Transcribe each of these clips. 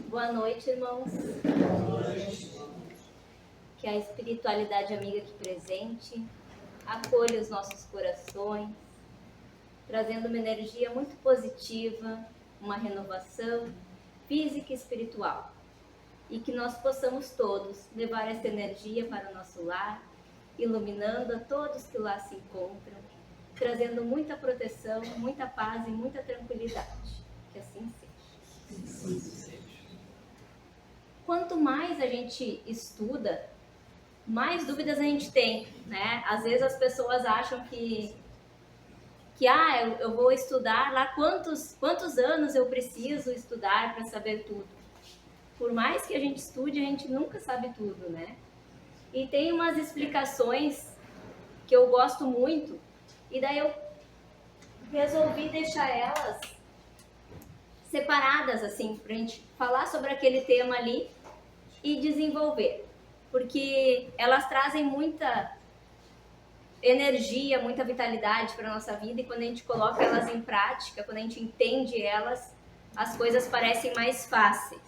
Boa noite, irmãos. Que a espiritualidade amiga aqui presente acolha os nossos corações, trazendo uma energia muito positiva, uma renovação física e espiritual. E que nós possamos todos levar essa energia para o nosso lar, iluminando a todos que lá se encontram, trazendo muita proteção, muita paz e muita tranquilidade. Que assim seja. Quanto mais a gente estuda, mais dúvidas a gente tem, né? Às vezes as pessoas acham que eu vou estudar lá, quantos anos eu preciso estudar para saber tudo. Por mais que a gente estude, a gente nunca sabe tudo, né? E tem umas explicações que eu gosto muito, e daí eu resolvi deixar elas separadas, assim, pra gente falar sobre aquele tema ali e desenvolver. Porque elas trazem muita energia, muita vitalidade para a nossa vida, e quando a gente coloca elas em prática, quando a gente entende elas, as coisas parecem mais fáceis.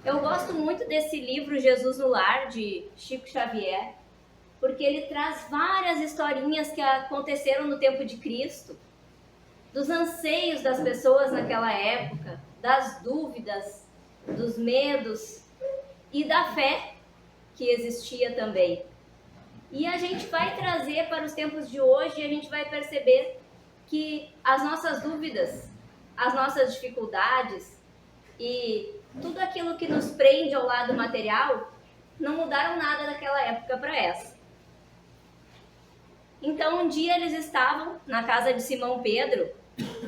Eu gosto muito desse livro Jesus no Lar, de Chico Xavier, porque ele traz várias historinhas que aconteceram no tempo de Cristo, dos anseios das pessoas naquela época, das dúvidas, dos medos e da fé que existia também. E a gente vai trazer para os tempos de hoje e a gente vai perceber que as nossas dúvidas, as nossas dificuldades e tudo aquilo que nos prende ao lado material não mudaram nada daquela época para essa. Então, um dia eles estavam na casa de Simão Pedro,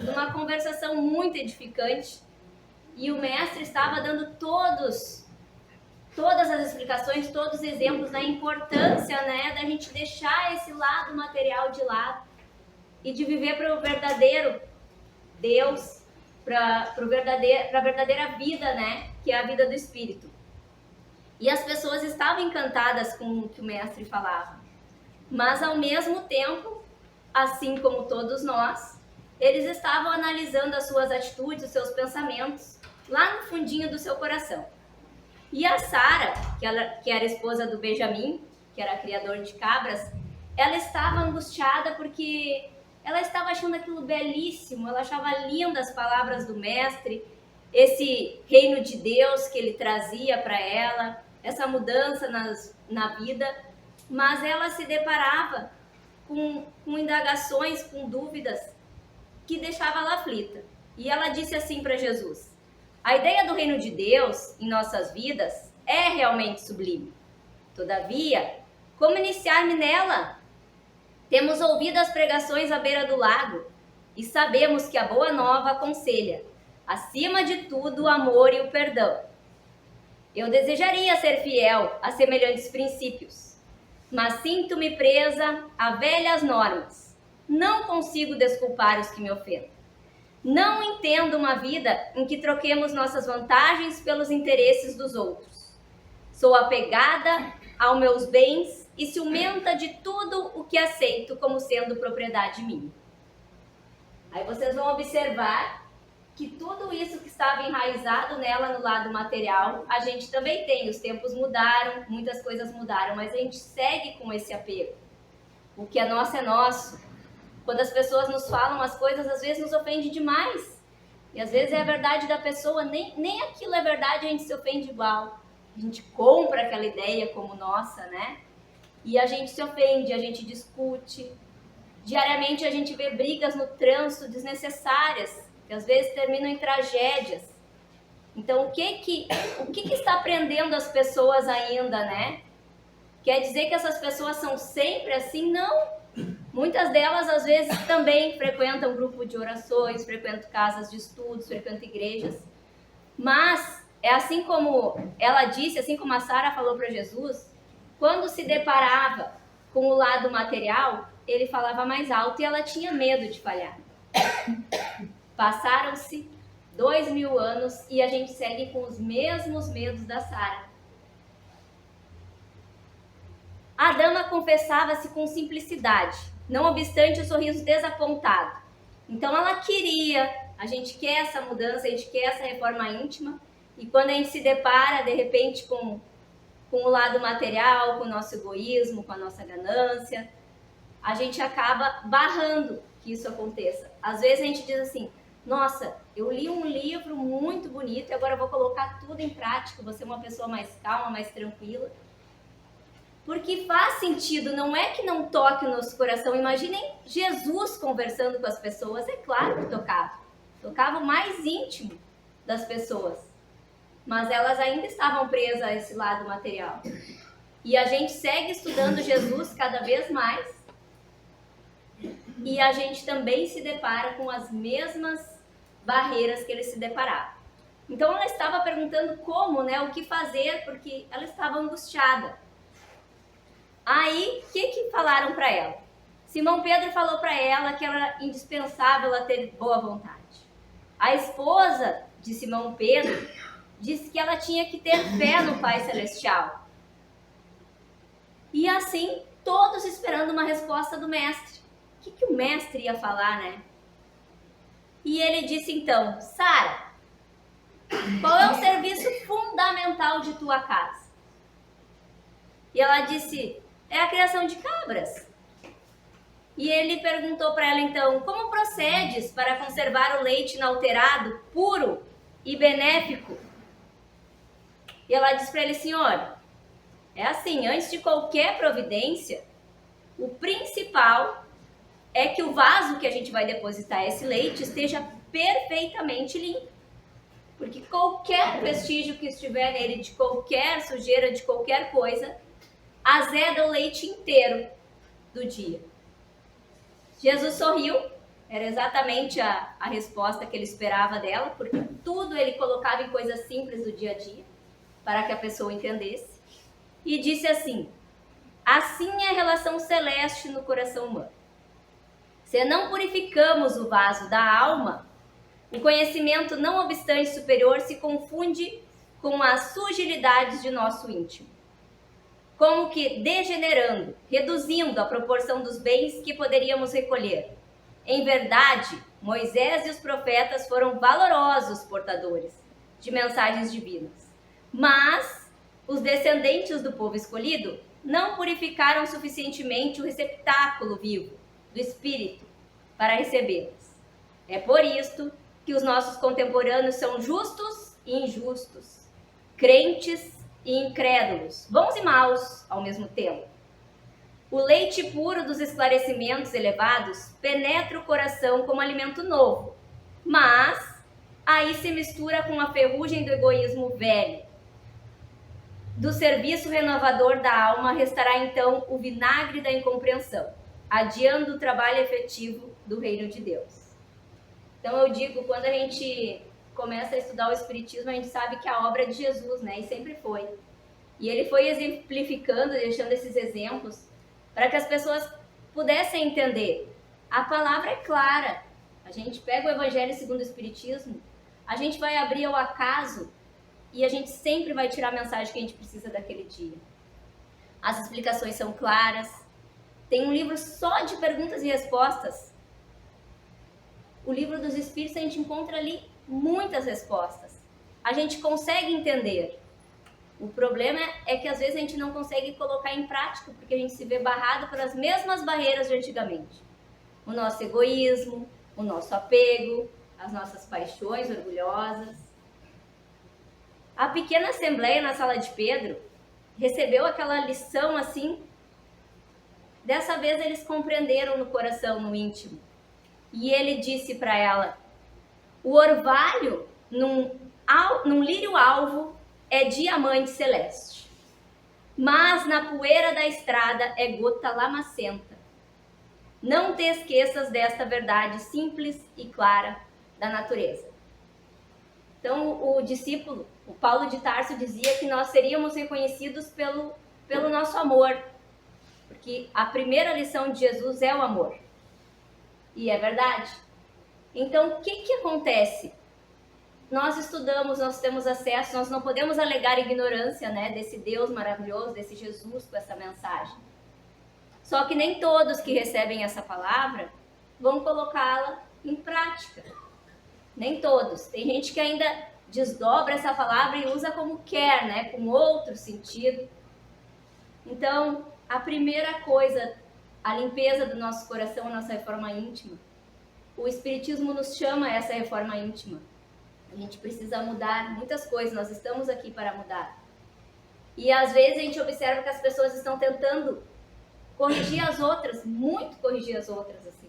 numa conversação muito edificante, e o mestre estava dando todas as explicações, todos os exemplos da importância, né, da gente deixar esse lado material de lado e de viver para o verdadeiro Deus, para a verdadeira vida, né, que é a vida do Espírito. E as pessoas estavam encantadas com o que o mestre falava, mas ao mesmo tempo, assim como todos nós, eles estavam analisando as suas atitudes, os seus pensamentos, lá no fundinho do seu coração. E a Sara, que era esposa do Benjamim, que era criador de cabras, ela estava angustiada porque ela estava achando aquilo belíssimo, ela achava lindas as palavras do mestre, esse reino de Deus que ele trazia para ela, essa mudança na vida, mas ela se deparava com indagações, com dúvidas que deixavam ela aflita. E ela disse assim para Jesus: a ideia do reino de Deus em nossas vidas é realmente sublime. Todavia, como iniciar-me nela? Temos ouvido as pregações à beira do lago e sabemos que a boa nova aconselha, acima de tudo, o amor e o perdão. Eu desejaria ser fiel a semelhantes princípios, mas sinto-me presa a velhas normas. Não consigo desculpar os que me ofendem. Não entendo uma vida em que troquemos nossas vantagens pelos interesses dos outros. Sou apegada aos meus bens e ciumenta de tudo o que aceito como sendo propriedade minha. Aí vocês vão observar que tudo isso que estava enraizado nela no lado material, a gente também tem. Os tempos mudaram, muitas coisas mudaram, mas a gente segue com esse apego. O que é nosso é nosso. Quando as pessoas nos falam as coisas, às vezes nos ofende demais. E às vezes é a verdade da pessoa, nem aquilo é verdade, a gente se ofende igual. A gente compra aquela ideia como nossa, né? E a gente se ofende, a gente discute. Diariamente a gente vê brigas no trânsito desnecessárias, que às vezes terminam em tragédias. Então, o que está prendendo as pessoas ainda, né? Quer dizer que essas pessoas são sempre assim? Não. Muitas delas, às vezes, também frequentam grupo de orações, frequentam casas de estudos, frequentam igrejas. Mas, é assim como ela disse, assim como a Sara falou para Jesus, quando se deparava com o lado material, ele falava mais alto e ela tinha medo de falhar. Passaram-se 2000 anos e a gente segue com os mesmos medos da Sara. A dama confessava-se com simplicidade, não obstante o sorriso desapontado. Então ela queria a gente quer essa mudança, a gente quer essa reforma íntima, e quando a gente se depara, de repente, com o lado material, com o nosso egoísmo, com a nossa ganância, a gente acaba barrando que isso aconteça. Às vezes a gente diz assim, nossa, eu li um livro muito bonito e agora eu vou colocar tudo em prática, vou ser uma pessoa mais calma, mais tranquila. Porque faz sentido, não é que não toque o nosso coração. Imaginem Jesus conversando com as pessoas, é claro que tocava. Tocava o mais íntimo das pessoas. Mas elas ainda estavam presas a esse lado material. E a gente segue estudando Jesus cada vez mais. E a gente também se depara com as mesmas barreiras que ele se deparava. Então ela estava perguntando como, né, o que fazer, porque ela estava angustiada. Aí, o que falaram para ela? Simão Pedro falou para ela que era indispensável ela ter boa vontade. A esposa de Simão Pedro disse que ela tinha que ter fé no Pai Celestial. E assim, todos esperando uma resposta do mestre. O que o mestre ia falar, né? E ele disse então, Sara, qual é o serviço fundamental de tua casa? E ela disse, é a criação de cabras. E ele perguntou para ela então, como procedes para conservar o leite inalterado, puro e benéfico? E ela disse para ele, senhor, é assim, antes de qualquer providência, o principal é que o vaso que a gente vai depositar esse leite esteja perfeitamente limpo. Porque qualquer vestígio que estiver nele, de qualquer sujeira, de qualquer coisa, azeda o leite inteiro do dia. Jesus sorriu, era exatamente a resposta que ele esperava dela, porque tudo ele colocava em coisas simples do dia a dia, para que a pessoa entendesse. E disse assim, assim é a relação celeste no coração humano. Se não purificamos o vaso da alma, o conhecimento não obstante superior se confunde com as sujidades de nosso íntimo, como que degenerando, reduzindo a proporção dos bens que poderíamos recolher. Em verdade, Moisés e os profetas foram valorosos portadores de mensagens divinas, mas os descendentes do povo escolhido não purificaram suficientemente o receptáculo vivo do Espírito para recebê-las. É por isto que os nossos contemporâneos são justos e injustos, crentes e incrédulos, bons e maus ao mesmo tempo. O leite puro dos esclarecimentos elevados penetra o coração como alimento novo, mas aí se mistura com a ferrugem do egoísmo velho. Do serviço renovador da alma restará então o vinagre da incompreensão, adiando o trabalho efetivo do reino de Deus. Então eu digo, quando a gente começa a estudar o Espiritismo, a gente sabe que a obra é de Jesus, né? E sempre foi. E ele foi exemplificando, deixando esses exemplos, para que as pessoas pudessem entender. A palavra é clara. A gente pega o Evangelho segundo o Espiritismo, a gente vai abrir ao acaso e a gente sempre vai tirar a mensagem que a gente precisa daquele dia. As explicações são claras. Tem um livro só de perguntas e respostas. O livro dos Espíritos, a gente encontra ali muitas respostas. A gente consegue entender. O problema é que às vezes a gente não consegue colocar em prática, porque a gente se vê barrado pelas mesmas barreiras de antigamente. O nosso egoísmo, o nosso apego, as nossas paixões orgulhosas. A pequena assembleia na sala de Pedro recebeu aquela lição assim. Dessa vez eles compreenderam no coração, no íntimo. E ele disse para ela, o orvalho num lírio alvo é diamante celeste, mas na poeira da estrada é gota lamacenta. Não te esqueças desta verdade simples e clara da natureza. Então o discípulo, o Paulo de Tarso, dizia que nós seríamos reconhecidos pelo nosso amor, porque a primeira lição de Jesus é o amor. E é verdade. Então, o que acontece? Nós estudamos, nós temos acesso, nós não podemos alegar ignorância, né, desse Deus maravilhoso, desse Jesus com essa mensagem. Só que nem todos que recebem essa palavra vão colocá-la em prática. Nem todos. Tem gente que ainda desdobra essa palavra e usa como quer, né? Com outro sentido. Então, a primeira coisa, a limpeza do nosso coração, a nossa reforma íntima. O Espiritismo nos chama a essa reforma íntima. A gente precisa mudar muitas coisas, nós estamos aqui para mudar. E às vezes a gente observa que as pessoas estão tentando corrigir as outras, muito corrigir as outras, assim.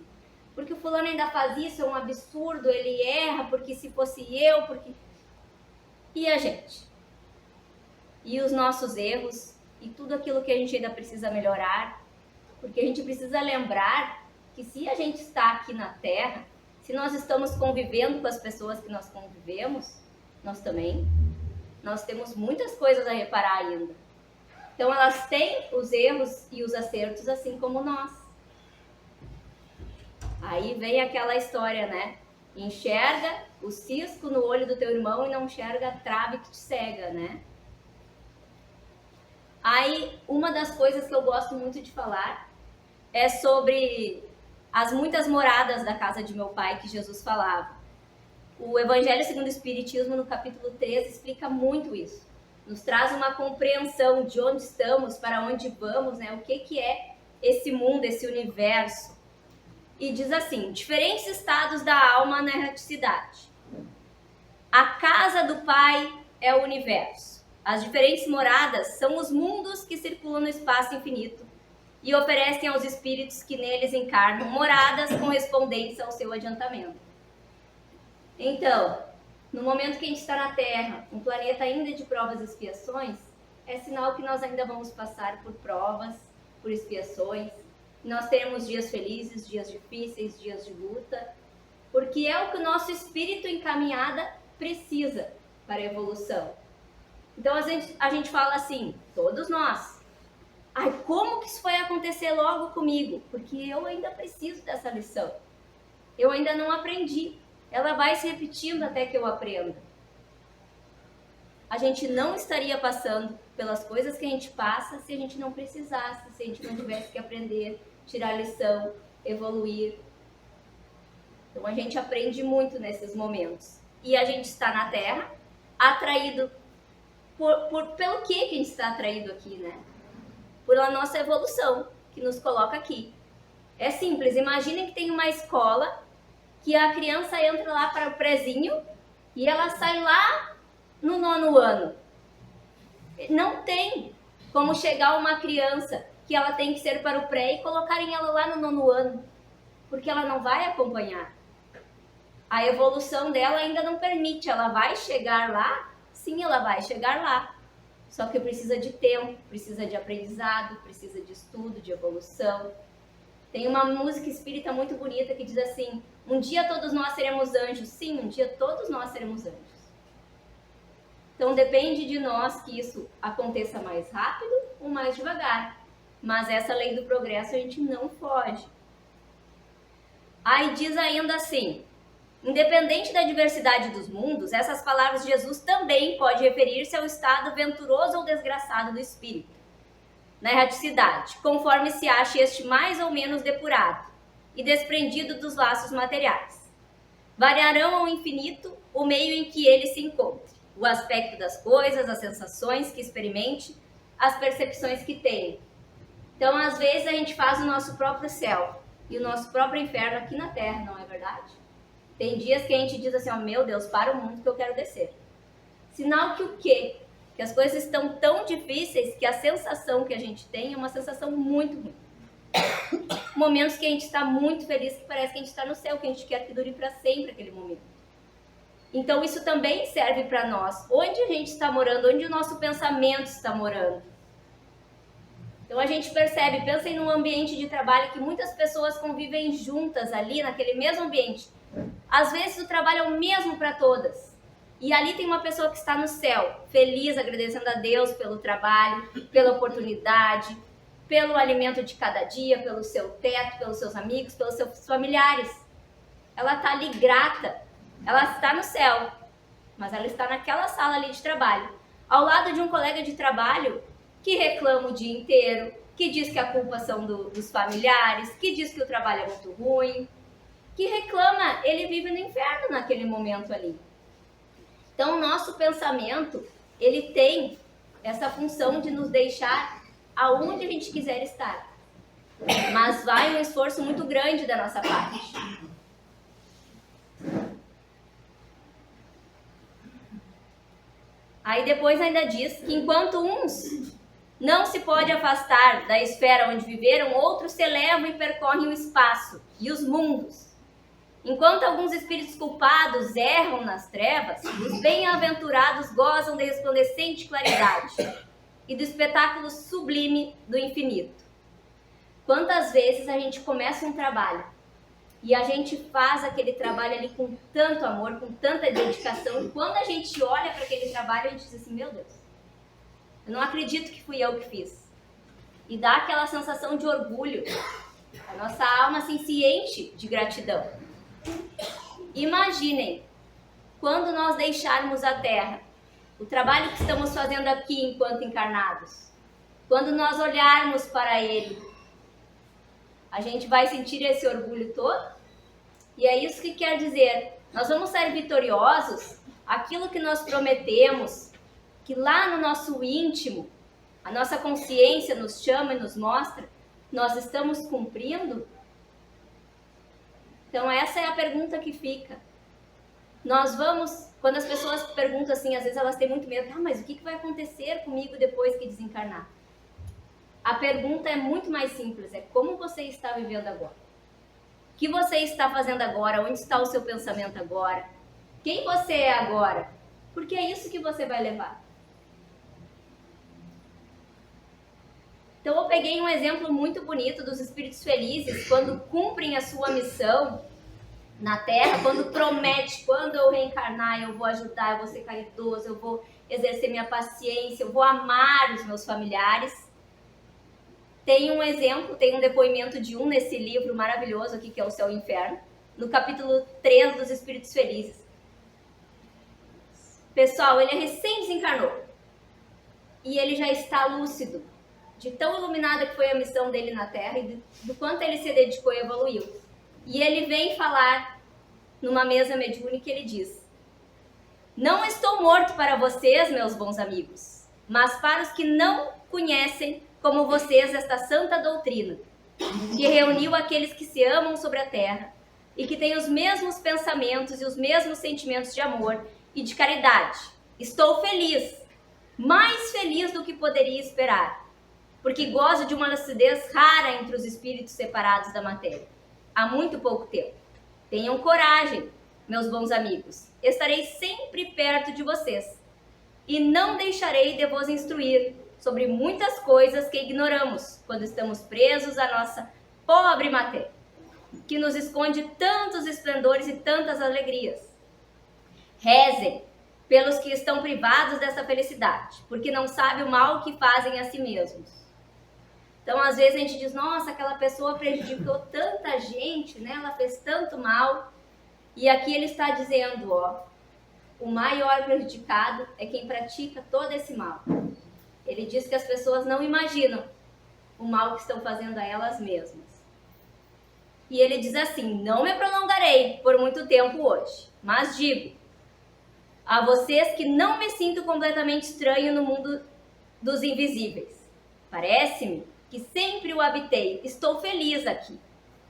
Porque o fulano ainda faz isso, é um absurdo, ele erra, porque se fosse eu, porque... E a gente? E os nossos erros, e tudo aquilo que a gente ainda precisa melhorar, porque a gente precisa lembrar que se a gente está aqui na Terra, se nós estamos convivendo com as pessoas que nós convivemos, nós temos muitas coisas a reparar ainda. Então elas têm os erros e os acertos assim como nós. Aí vem aquela história, né? Enxerga o cisco no olho do teu irmão e não enxerga a trave que te cega, né? Aí uma das coisas que eu gosto muito de falar é sobre as muitas moradas da casa de meu pai que Jesus falava. O Evangelho segundo o Espiritismo, no capítulo 3, explica muito isso. Nos traz uma compreensão de onde estamos, para onde vamos, né? O que é esse mundo, esse universo. E diz assim, diferentes estados da alma na erraticidade. A casa do Pai é o universo. As diferentes moradas são os mundos que circulam no espaço infinito e oferecem aos espíritos que neles encarnam moradas correspondentes ao seu adiantamento. Então, no momento que a gente está na Terra, um planeta ainda de provas e expiações, é sinal que nós ainda vamos passar por provas, por expiações. Nós teremos dias felizes, dias difíceis, dias de luta, porque é o que o nosso espírito encaminhada precisa para a evolução. Então a gente fala assim, todos nós, ai, como que isso vai acontecer logo comigo? Porque eu ainda preciso dessa lição. Eu ainda não aprendi. Ela vai se repetindo até que eu aprenda. A gente não estaria passando pelas coisas que a gente passa se a gente não precisasse, se a gente não tivesse que aprender, tirar lição, evoluir. Então a gente aprende muito nesses momentos. E a gente está na Terra, atraído pelo que a gente está atraído aqui, né? Pela nossa evolução, que nos coloca aqui. É simples, imaginem que tem uma escola que a criança entra lá para o prezinho e ela sai lá no 9º ano. Não tem como chegar uma criança que ela tem que ser para o pré e colocarem ela lá no 9º ano, porque ela não vai acompanhar. A evolução dela ainda não permite, ela vai chegar lá, sim, ela vai chegar lá. Só que precisa de tempo, precisa de aprendizado, precisa de estudo, de evolução. Tem uma música espírita muito bonita que diz assim, um dia todos nós seremos anjos. Sim, um dia todos nós seremos anjos. Então depende de nós que isso aconteça mais rápido ou mais devagar. Mas essa lei do progresso a gente não foge. Aí diz ainda assim, independente da diversidade dos mundos, essas palavras de Jesus também pode referir-se ao estado venturoso ou desgraçado do espírito, na erraticidade, conforme se ache este mais ou menos depurado e desprendido dos laços materiais. Variarão ao infinito o meio em que ele se encontre, o aspecto das coisas, as sensações que experimente, as percepções que tem. Então, às vezes, a gente faz o nosso próprio céu e o nosso próprio inferno aqui na Terra, não é verdade? Tem dias que a gente diz assim, ó, meu Deus, para o mundo que eu quero descer. Sinal que o quê? Que as coisas estão tão difíceis que a sensação que a gente tem é uma sensação muito ruim. Momentos que a gente está muito feliz, que parece que a gente está no céu, que a gente quer que dure para sempre aquele momento. Então isso também serve para nós. Onde a gente está morando, onde o nosso pensamento está morando. Então a gente percebe, pensem num ambiente de trabalho que muitas pessoas convivem juntas ali, naquele mesmo ambiente. Às vezes o trabalho é o mesmo para todas. E ali tem uma pessoa que está no céu, feliz, agradecendo a Deus pelo trabalho, pela oportunidade, pelo alimento de cada dia, pelo seu teto, pelos seus amigos, pelos seus familiares. Ela está ali grata, ela está no céu, mas ela está naquela sala ali de trabalho, ao lado de um colega de trabalho que reclama o dia inteiro, que diz que a culpa são dos familiares, que diz que o trabalho é muito ruim. que reclama, ele vive no inferno naquele momento ali. Então, o nosso pensamento, ele tem essa função de nos deixar aonde a gente quiser estar. Mas vai um esforço muito grande da nossa parte. Aí depois ainda diz que enquanto uns não se pode afastar da esfera onde viveram, outros se elevam e percorrem o espaço e os mundos. Enquanto alguns espíritos culpados erram nas trevas, os bem-aventurados gozam de resplandecente claridade e do espetáculo sublime do infinito. Quantas vezes a gente começa um trabalho e a gente faz aquele trabalho ali com tanto amor, com tanta dedicação, e quando a gente olha para aquele trabalho, a gente diz assim, meu Deus, eu não acredito que fui eu que fiz. E dá aquela sensação de orgulho. A nossa alma assim, se enche de gratidão. Imaginem, quando nós deixarmos a Terra, o trabalho que estamos fazendo aqui enquanto encarnados, quando nós olharmos para Ele, a gente vai sentir esse orgulho todo? E é isso que quer dizer, nós vamos ser vitoriosos, aquilo que nós prometemos, que lá no nosso íntimo, a nossa consciência nos chama e nos mostra, nós estamos cumprindo? Então essa é a pergunta que fica. Nós vamos, quando as pessoas perguntam assim, às vezes elas têm muito medo, mas o que vai acontecer comigo depois que desencarnar? A pergunta é muito mais simples, é como você está vivendo agora? O que você está fazendo agora? Onde está o seu pensamento agora? Quem você é agora? Porque é isso que você vai levar. Então eu peguei um exemplo muito bonito dos espíritos felizes, quando cumprem a sua missão na Terra, quando promete, quando eu reencarnar, eu vou ajudar, eu vou ser caridoso, eu vou exercer minha paciência, eu vou amar os meus familiares. Tem um exemplo, tem um depoimento de um nesse livro maravilhoso aqui, que é o Céu e o Inferno, no capítulo 3 dos Espíritos Felizes. Pessoal, ele recém-desencarnou e ele já está lúcido, de tão iluminada que foi a missão dele na Terra e do quanto ele se dedicou e evoluiu. E ele vem falar numa mesa mediúnica e ele diz: não estou morto para vocês, meus bons amigos, mas para os que não conhecem como vocês esta santa doutrina, que reuniu aqueles que se amam sobre a terra e que têm os mesmos pensamentos e os mesmos sentimentos de amor e de caridade. Estou feliz, mais feliz do que poderia esperar, porque gozo de uma lucidez rara entre os espíritos separados da matéria, há muito pouco tempo. Tenham coragem, meus bons amigos, estarei sempre perto de vocês e não deixarei de vos instruir sobre muitas coisas que ignoramos quando estamos presos à nossa pobre matéria, que nos esconde tantos esplendores e tantas alegrias. Rezem pelos que estão privados dessa felicidade, porque não sabem o mal que fazem a si mesmos. Então, às vezes a gente diz, nossa, aquela pessoa prejudicou tanta gente, né? Ela fez tanto mal. E aqui ele está dizendo, ó, o maior prejudicado é quem pratica todo esse mal. Ele diz que as pessoas não imaginam o mal que estão fazendo a elas mesmas. E ele diz assim, não me prolongarei por muito tempo hoje, mas digo a vocês que não me sinto completamente estranho no mundo dos invisíveis. Parece-me que sempre o habitei. Estou feliz aqui,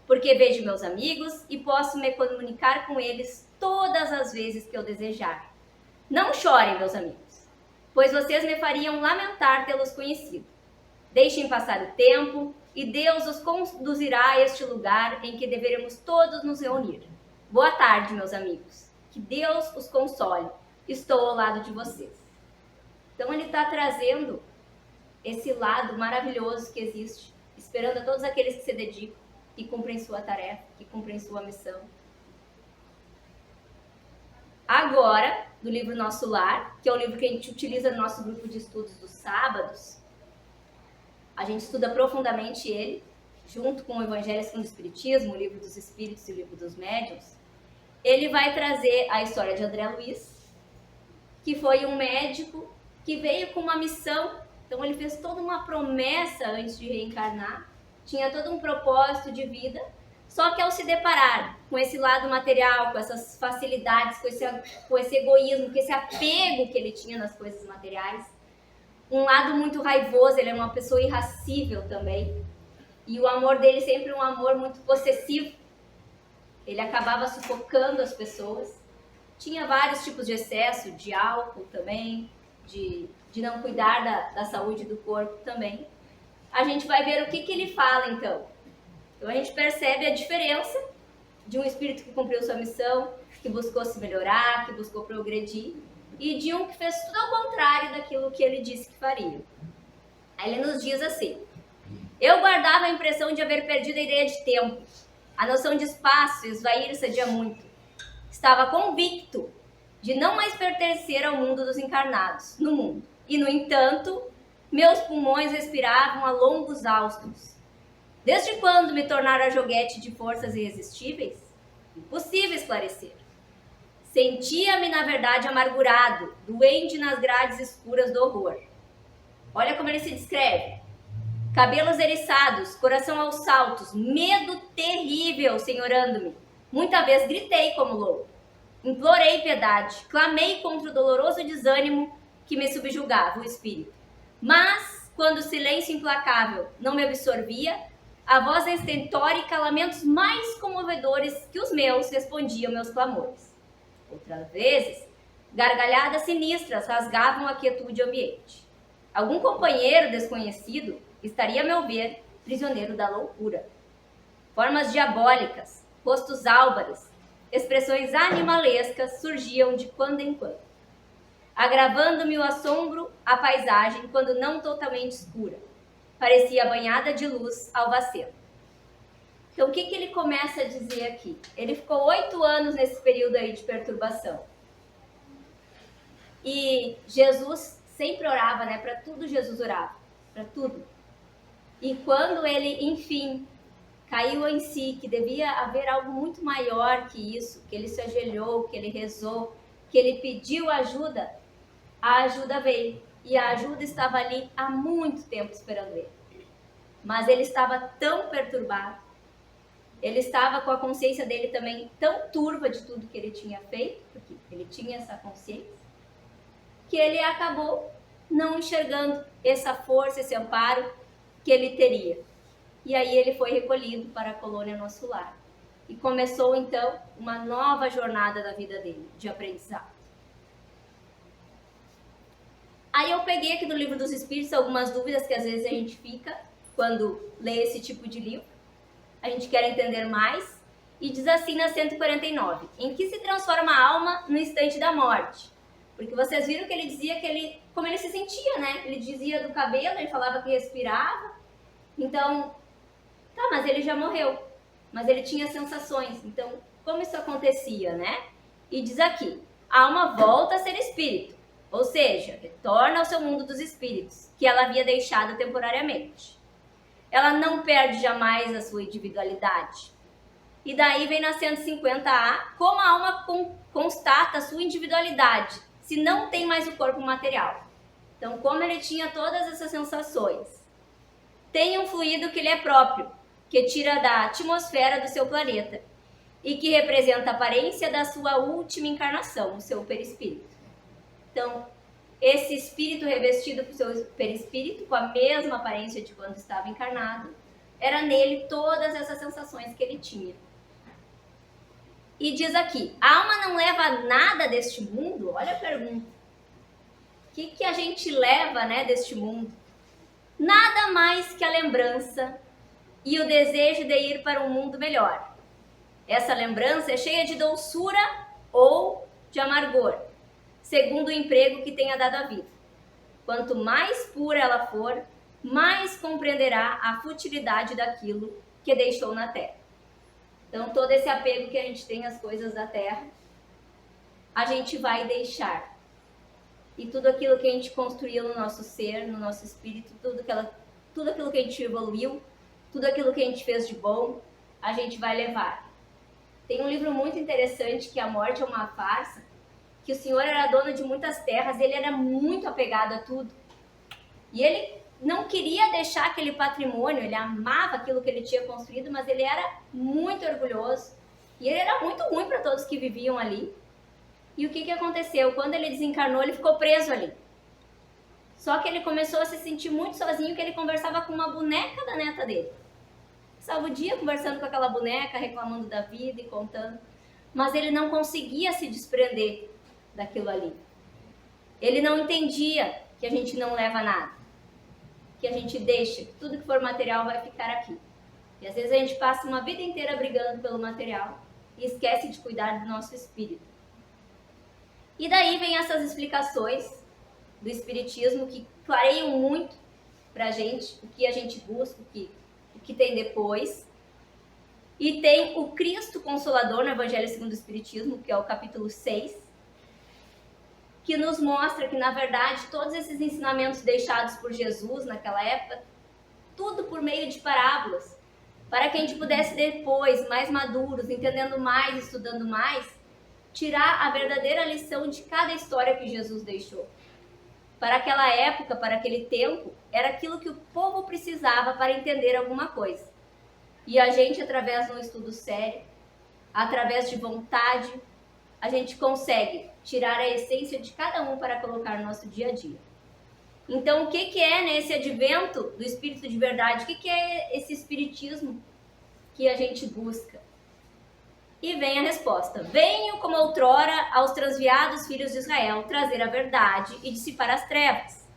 porque vejo meus amigos e posso me comunicar com eles todas as vezes que eu desejar. Não chorem, meus amigos, pois vocês me fariam lamentar tê-los conhecido. Deixem passar o tempo e Deus os conduzirá a este lugar em que deveremos todos nos reunir. Boa tarde, meus amigos. Que Deus os console. Estou ao lado de vocês. Então ele está trazendo esse lado maravilhoso que existe, esperando a todos aqueles que se dedicam, que cumprem sua tarefa, que cumprem sua missão. Agora, do livro Nosso Lar, que é o livro que a gente utiliza no nosso grupo de estudos dos sábados, a gente estuda profundamente ele, junto com o Evangelho segundo o Espiritismo, o livro dos Espíritos e o livro dos Médiuns. Ele vai trazer a história de André Luiz, que foi um médico que veio com uma missão. Então ele fez toda uma promessa antes de reencarnar, tinha todo um propósito de vida, Só que ao se deparar com esse lado material, com essas facilidades, com esse egoísmo, com esse apego que ele tinha nas coisas materiais, um lado muito raivoso, ele é uma pessoa irascível também. E o amor dele sempre um amor muito possessivo. Ele acabava sufocando as pessoas. Tinha vários tipos de excesso, de álcool também, de não cuidar da saúde do corpo também. A gente vai ver o que ele fala então. Então a gente percebe a diferença de um espírito que cumpriu sua missão, que buscou se melhorar, que buscou progredir, e de um que fez tudo ao contrário daquilo que ele disse que faria. Aí ele nos diz assim: eu guardava a impressão de haver perdido a ideia de tempo, a noção de espaço esvair-se de muito. Estava convicto de não mais pertencer ao mundo dos encarnados, no mundo. E, no entanto, meus pulmões respiravam a longos haustos. Desde quando me tornara joguete de forças irresistíveis? Impossível esclarecer. Sentia-me, na verdade, amargurado, doente nas grades escuras do horror. Olha como ele se descreve. Cabelos eriçados, coração aos saltos, medo terrível, senhorando-me. Muita vez gritei como louco. Implorei piedade, clamei contra o doloroso desânimo que me subjugava o espírito. Mas, quando o silêncio implacável não me absorvia, a voz estentórica, lamentos mais comovedores que os meus respondiam meus clamores. Outras vezes, gargalhadas sinistras rasgavam a quietude ambiente. Algum companheiro desconhecido estaria, a meu ver, prisioneiro da loucura. Formas diabólicas, rostos álvares, expressões animalescas surgiam de quando em quando, agravando-me o assombro a paisagem quando não totalmente escura. Parecia banhada de luz alvacena. Então, o que ele começa a dizer aqui? Ele ficou 8 anos nesse período aí de perturbação. E Jesus sempre orava, né? Para tudo Jesus orava, para tudo. E quando ele, enfim, caiu em si, que devia haver algo muito maior que isso, que ele se ajoelhou, que ele rezou, que ele pediu ajuda, a ajuda veio. E a ajuda estava ali há muito tempo esperando ele. Mas ele estava tão perturbado, ele estava com a consciência dele também tão turva de tudo que ele tinha feito, porque ele tinha essa consciência, que ele acabou não enxergando essa força, esse amparo que ele teria. E aí ele foi recolhido para a colônia Nosso Lar. E começou então uma nova jornada da vida dele, de aprendizado. Aí eu peguei aqui do Livro dos Espíritos algumas dúvidas que às vezes a gente fica quando lê esse tipo de livro. A gente quer entender mais. E diz assim na 149, em que se transforma a alma no instante da morte? Porque vocês viram que ele dizia como ele se sentia, né? Ele dizia do cabelo, ele falava que respirava. Então, tá, mas ele já morreu. Mas ele tinha sensações. Então, como isso acontecia, né? E diz aqui, a alma volta a ser espírito. Ou seja, retorna ao seu mundo dos espíritos, que ela havia deixado temporariamente. Ela não perde jamais a sua individualidade. E daí vem na 150A, como a alma constata a sua individualidade, se não tem mais o corpo material. Então, como ele tinha todas essas sensações, tem um fluido que lhe é próprio, que tira da atmosfera do seu planeta e que representa a aparência da sua última encarnação, o seu perispírito. Então, esse espírito revestido com o seu perispírito, com a mesma aparência de quando estava encarnado, era nele todas essas sensações que ele tinha. E diz aqui, a alma não leva nada deste mundo? Olha a pergunta. O que a gente leva, né, deste mundo? Nada mais que a lembrança e o desejo de ir para um mundo melhor. Essa lembrança é cheia de doçura ou de amargor, segundo o emprego que tenha dado a vida. Quanto mais pura ela for, mais compreenderá a futilidade daquilo que deixou na terra. Então, todo esse apego que a gente tem às coisas da terra, a gente vai deixar. E tudo aquilo que a gente construiu no nosso ser, no nosso espírito, tudo aquilo que a gente evoluiu, tudo aquilo que a gente fez de bom, a gente vai levar. Tem um livro muito interessante, que é A Morte é uma Farsa, que o senhor era dono de muitas terras, ele era muito apegado a tudo. E ele não queria deixar aquele patrimônio, ele amava aquilo que ele tinha construído, mas ele era muito orgulhoso e ele era muito ruim para todos que viviam ali. E o que aconteceu? Quando ele desencarnou, ele ficou preso ali. Só que ele começou a se sentir muito sozinho, que ele conversava com uma boneca da neta dele. Passava o dia conversando com aquela boneca, reclamando da vida e contando. Mas ele não conseguia se desprender daquilo ali. Ele não entendia que a gente não leva nada. Que a gente deixa, que tudo que for material vai ficar aqui. E às vezes a gente passa uma vida inteira brigando pelo material e esquece de cuidar do nosso espírito. E daí vem essas explicações do Espiritismo que clareiam muito pra gente o que a gente busca, o que tem depois. E tem o Cristo Consolador no Evangelho segundo o Espiritismo, que é o capítulo 6, que nos mostra que, na verdade, todos esses ensinamentos deixados por Jesus naquela época, tudo por meio de parábolas, para que a gente pudesse depois, mais maduros, entendendo mais, estudando mais, tirar a verdadeira lição de cada história que Jesus deixou. Para aquela época, para aquele tempo, era aquilo que o povo precisava para entender alguma coisa. E a gente, através de um estudo sério, através de vontade, a gente consegue tirar a essência de cada um para colocar no nosso dia a dia. Então, o que é nesse advento do Espírito de verdade? O que é esse Espiritismo que a gente busca? E vem a resposta. Venho como outrora aos transviados filhos de Israel trazer a verdade e dissipar as trevas.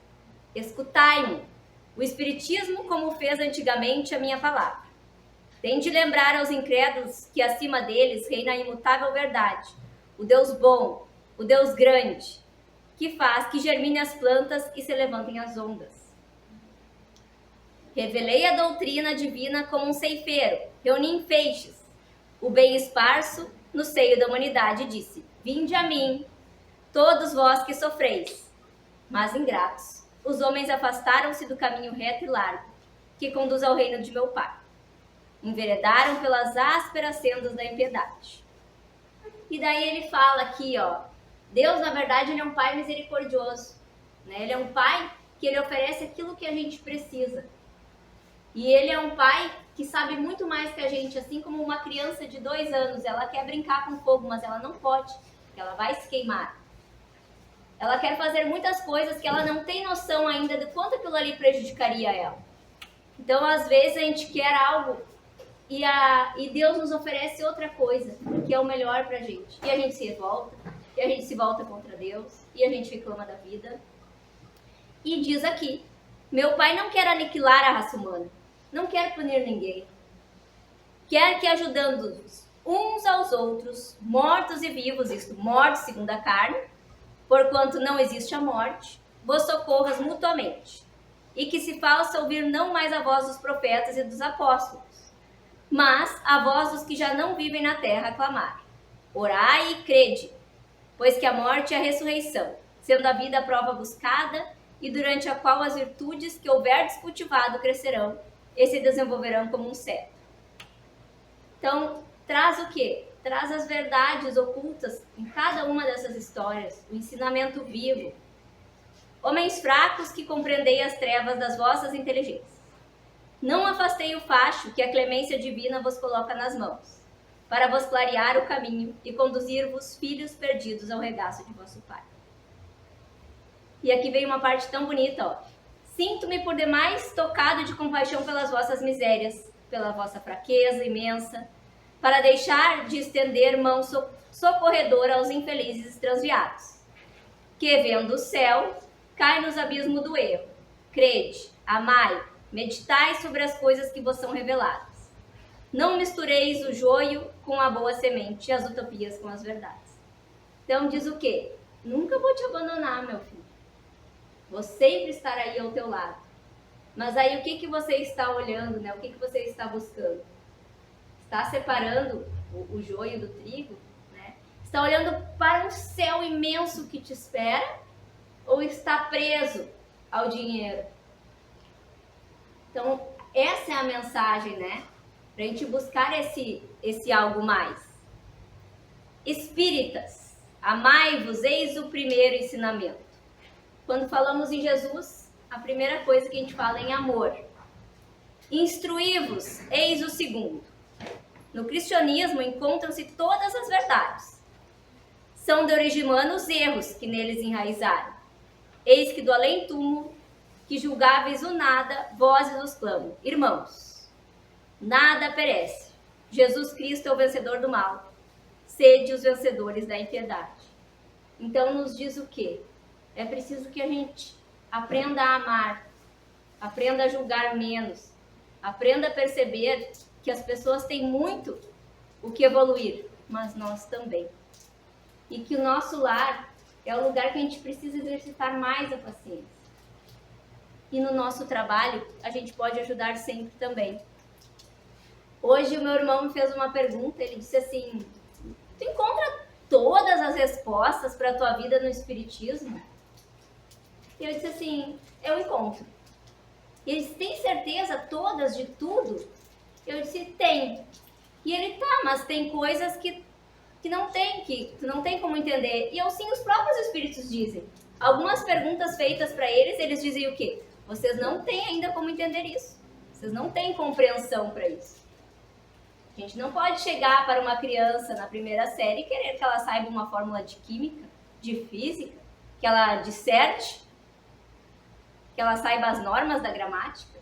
Escutai-me, o Espiritismo como fez antigamente a minha palavra. Tem de lembrar aos incrédulos que acima deles reina a imutável verdade, o Deus bom, o Deus grande, que faz que germine as plantas e se levantem as ondas. Revelei a doutrina divina como um ceifeiro, reuni em feixes o bem esparso no seio da humanidade e disse: vinde a mim, todos vós que sofreis. Mas ingratos, os homens afastaram-se do caminho reto e largo, que conduz ao reino de meu Pai. Enveredaram pelas ásperas sendas da impiedade. E daí ele fala aqui, ó, Deus, na verdade, ele é um Pai misericordioso, né? Ele é um Pai que ele oferece aquilo que a gente precisa. E ele é um Pai que sabe muito mais que a gente, assim como uma criança de 2 anos, ela quer brincar com fogo, mas ela não pode, porque ela vai se queimar. Ela quer fazer muitas coisas que ela não tem noção ainda de quanto aquilo ali prejudicaria ela. Então, às vezes, a gente quer algo e Deus nos oferece outra coisa, que é o melhor pra gente. E a gente se revolta, e a gente se volta contra Deus, e a gente reclama da vida. E diz aqui, meu Pai não quer aniquilar a raça humana, não quer punir ninguém. Quer que ajudando uns aos outros, mortos e vivos, isto, mortos segundo a carne, porquanto não existe a morte, vos socorras mutuamente. E que se faça ouvir não mais a voz dos profetas e dos apóstolos, mas a voz dos que já não vivem na terra clamar. Orai e crede, pois que a morte é a ressurreição, sendo a vida a prova buscada, e durante a qual as virtudes que houverdes cultivado crescerão e se desenvolverão como um cetro. Então, traz o quê? Traz as verdades ocultas em cada uma dessas histórias, o ensinamento vivo. Homens fracos que compreendei as trevas das vossas inteligências. Não afastei o facho que a clemência divina vos coloca nas mãos, para vos clarear o caminho e conduzir-vos, filhos perdidos, ao regaço de vosso Pai. E aqui vem uma parte tão bonita, ó. Sinto-me por demais tocado de compaixão pelas vossas misérias, pela vossa fraqueza imensa, para deixar de estender mão socorredora aos infelizes transviados, que, vendo o céu, cai nos abismos do erro. Crede, amai, meditai sobre as coisas que vos são reveladas. Não mistureis o joio com a boa semente e as utopias com as verdades. Então diz o quê? Nunca vou te abandonar, meu filho. Vou sempre estar aí ao teu lado. Mas aí o que você está olhando, né? O que você está buscando? Está separando o joio do trigo, né? Está olhando para um céu imenso que te espera ou está preso ao dinheiro? Então, essa é a mensagem, né? Para a gente buscar esse algo mais. Espíritas, amai-vos, eis o primeiro ensinamento. Quando falamos em Jesus, a primeira coisa que a gente fala é em amor. Instruí-vos, eis o segundo. No cristianismo encontram-se todas as verdades. São de origem humana os erros que neles enraizaram. Eis que do além-túmulo, que julgáveis o nada, vós os clamam. Irmãos, nada perece. Jesus Cristo é o vencedor do mal. Sede os vencedores da impiedade. Então nos diz o quê? É preciso que a gente aprenda a amar, aprenda a julgar menos, aprenda a perceber que as pessoas têm muito o que evoluir, mas nós também. E que o nosso lar é o lugar que a gente precisa exercitar mais a paciência. E no nosso trabalho, a gente pode ajudar sempre também. Hoje o meu irmão me fez uma pergunta, ele disse assim, tu encontra todas as respostas para a tua vida no Espiritismo? E eu disse assim, eu encontro. E ele disse, tem certeza todas de tudo? Eu disse, tem. E ele, tá, mas tem coisas que não tem, que tu não tem como entender. E eu, sim, os próprios Espíritos dizem. Algumas perguntas feitas para eles, eles dizem o quê? Vocês não têm ainda como entender isso. Vocês não têm compreensão para isso. A gente não pode chegar para uma criança na primeira série e querer que ela saiba uma fórmula de química, de física, que ela disserte, que ela saiba as normas da gramática.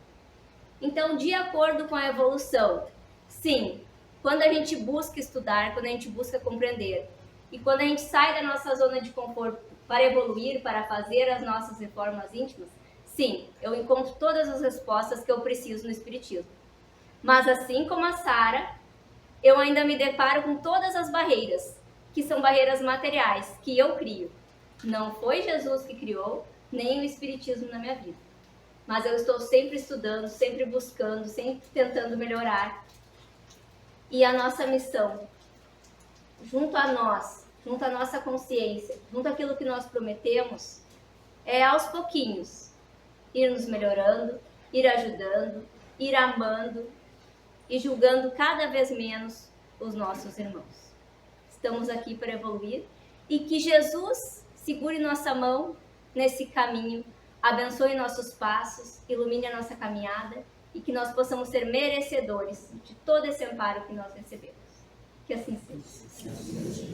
Então, de acordo com a evolução, sim, quando a gente busca estudar, quando a gente busca compreender, e quando a gente sai da nossa zona de conforto para evoluir, para fazer as nossas reformas íntimas, sim, eu encontro todas as respostas que eu preciso no Espiritismo. Mas assim como a Sara, eu ainda me deparo com todas as barreiras, que são barreiras materiais, que eu crio. Não foi Jesus que criou, nem o Espiritismo na minha vida. Mas eu estou sempre estudando, sempre buscando, sempre tentando melhorar. E a nossa missão, junto a nós, junto à nossa consciência, junto àquilo que nós prometemos, é aos pouquinhos ir nos melhorando, ir ajudando, ir amando e julgando cada vez menos os nossos irmãos. Estamos aqui para evoluir e que Jesus segure nossa mão nesse caminho, abençoe nossos passos, ilumine a nossa caminhada e que nós possamos ser merecedores de todo esse amparo que nós recebemos. Que assim seja.